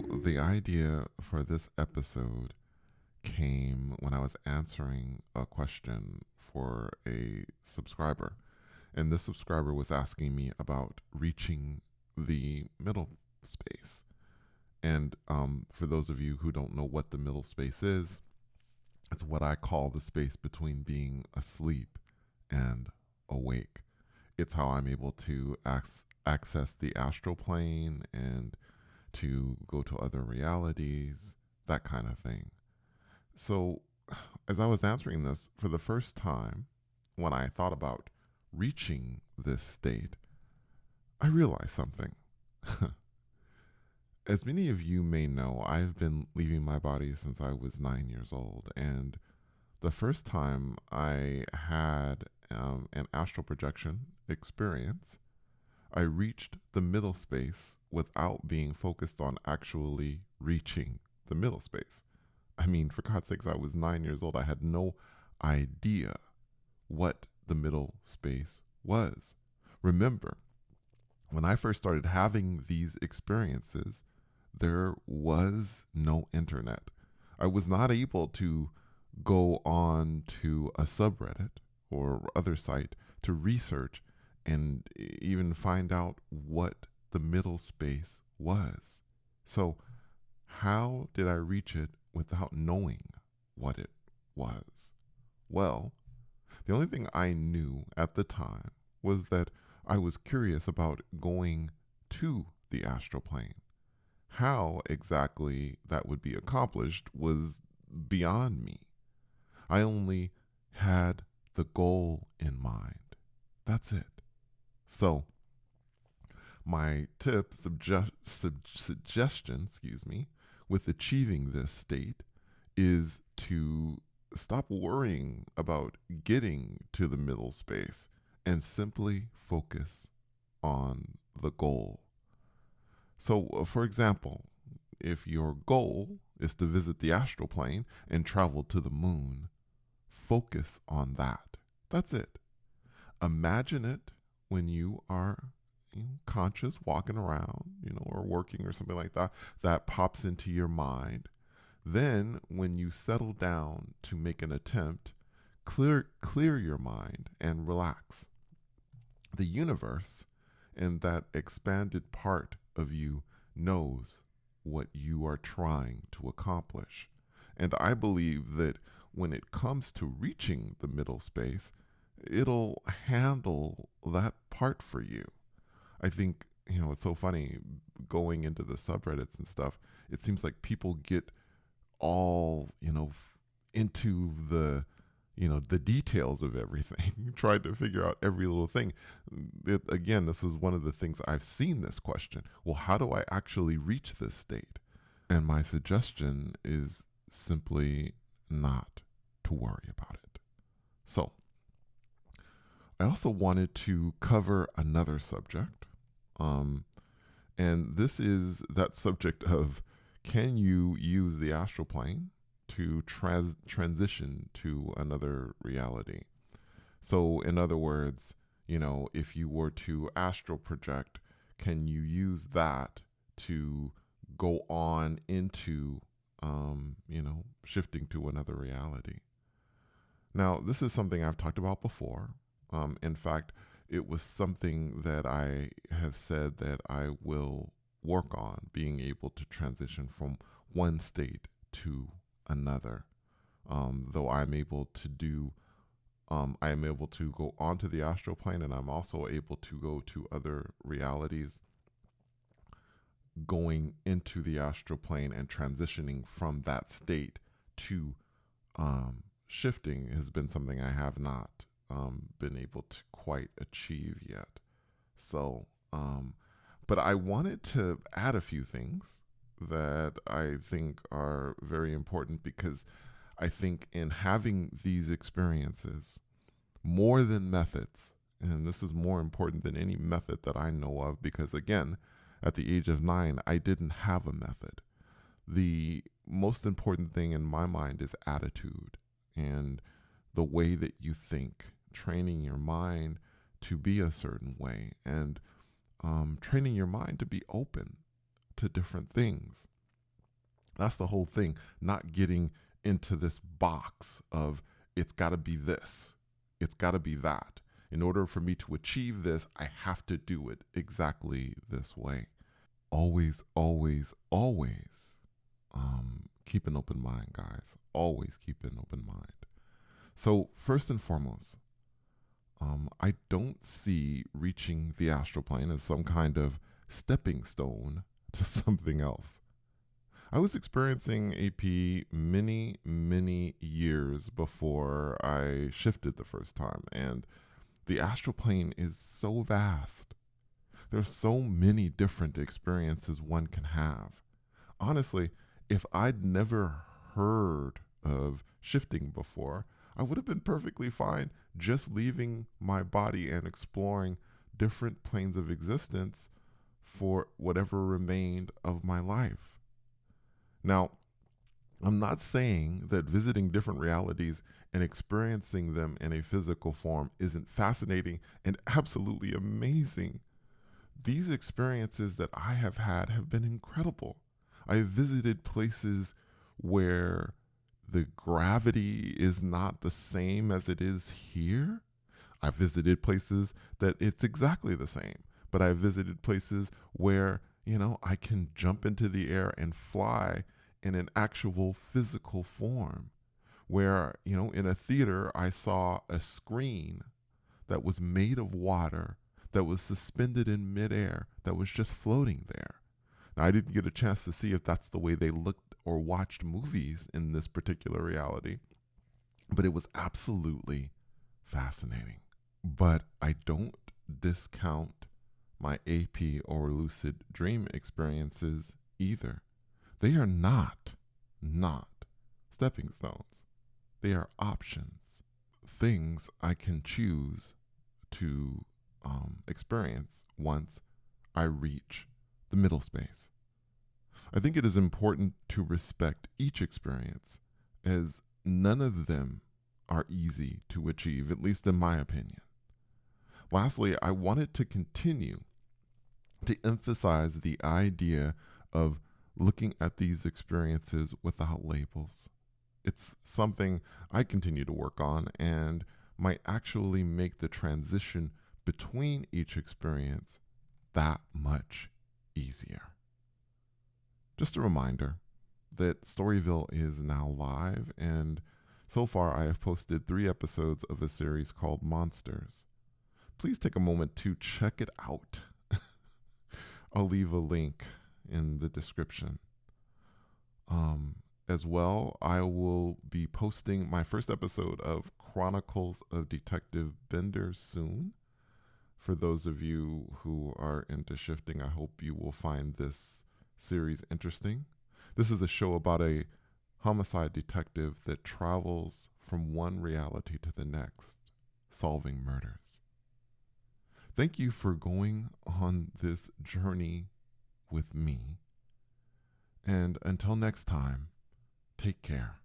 the idea for this episode came when I was answering a question for a subscriber. And this subscriber was asking me about reaching the middle space. And for those of you who don't know what the middle space is, it's what I call the space between being asleep and awake. It's how I'm able to access the astral plane and to go to other realities, that kind of thing. So, as I was answering this for the first time, when I thought about reaching this state, I realized something. As many of you may know, I've been leaving my body since I was 9 years old. And the first time I had an astral projection experience, I reached the middle space without being focused on actually reaching the middle space. I mean, for God's sakes, I was 9 years old. I had no idea what the middle space was. Remember, when I first started having these experiences, there was no internet. I was not able to go on to a subreddit or other site to research and even find out what the middle space was. So, how did I reach it without knowing what it was? Well, the only thing I knew at the time was that I was curious about going to the astral plane. How exactly that would be accomplished was beyond me. I only had the goal in mind. That's it. So, my tip, suggestion, with achieving this state is to stop worrying about getting to the middle space and simply focus on the goal. So, for example, if your goal is to visit the astral plane and travel to the moon, focus on that. That's it. Imagine it when you are conscious, walking around, or working or something like that. That pops into your mind. Then, when you settle down to make an attempt, clear your mind and relax. The universe and that expanded part of you knows what you are trying to accomplish. And I believe that when it comes to reaching the middle space, it'll handle that part for you. I think, it's so funny going into the subreddits and stuff. It seems like people get all, into the details of everything, tried to figure out every little thing. Again, this is one of the things I've seen this question. Well, how do I actually reach this state? And my suggestion is simply not to worry about it. So, I also wanted to cover another subject. And this is that subject of, can you use the astral plane to transition to another reality? So, in other words, if you were to astral project, can you use that to go on into, shifting to another reality? Now, this is something I've talked about before. In fact, it was something that I have said that I will work on, being able to transition from one state to another. Though I'm able to do, I am able to go onto the astral plane, and I'm also able to go to other realities. Going into the astral plane and transitioning from that state to shifting has been something I have not been able to quite achieve yet. So, but I wanted to add a few things that I think are very important, because I think in having these experiences, more than methods, and this is more important than any method that I know of, because again, at the age of 9, I didn't have a method. The most important thing in my mind is attitude and the way that you think, training your mind to be a certain way, and training your mind to be open to different things. That's the whole thing, not getting into this box of it's got to be this, it's got to be that. In order for me to achieve this, I have to do it exactly this way. Always, always, always keep an open mind, guys. Always keep an open mind. So, first and foremost, I don't see reaching the astral plane as some kind of stepping stone to something else. I was experiencing AP many, many years before I shifted the first time, and the astral plane is so vast. There's so many different experiences one can have. Honestly, if I'd never heard of shifting before, I would have been perfectly fine just leaving my body and exploring different planes of existence for whatever remained of my life. Now, I'm not saying that visiting different realities and experiencing them in a physical form isn't fascinating and absolutely amazing. These experiences that I have had have been incredible. I have visited places where the gravity is not the same as it is here. I've visited places that it's exactly the same, but I've visited places where, I can jump into the air and fly in an actual physical form. Where, in a theater, I saw a screen that was made of water that was suspended in midair that was just floating there. Now, I didn't get a chance to see if that's the way they looked or watched movies in this particular reality, but it was absolutely fascinating. But I don't discount my AP or lucid dream experiences either. They are not stepping stones. They are options, things I can choose to experience once I reach the middle space. I think it is important to respect each experience, as none of them are easy to achieve, at least in my opinion. Lastly, I wanted to continue to emphasize the idea of looking at these experiences without labels. It's something I continue to work on and might actually make the transition between each experience that much easier. Just a reminder that Storyville is now live, and so far I have posted 3 episodes of a series called Monsters. Please take a moment to check it out. I'll leave a link in the description. As well, I will be posting my first episode of Chronicles of Detective Bender soon. For those of you who are into shifting, I hope you will find this series interesting. This is a show about a homicide detective that travels from one reality to the next, solving murders. Thank you for going on this journey with me. And until next time, take care.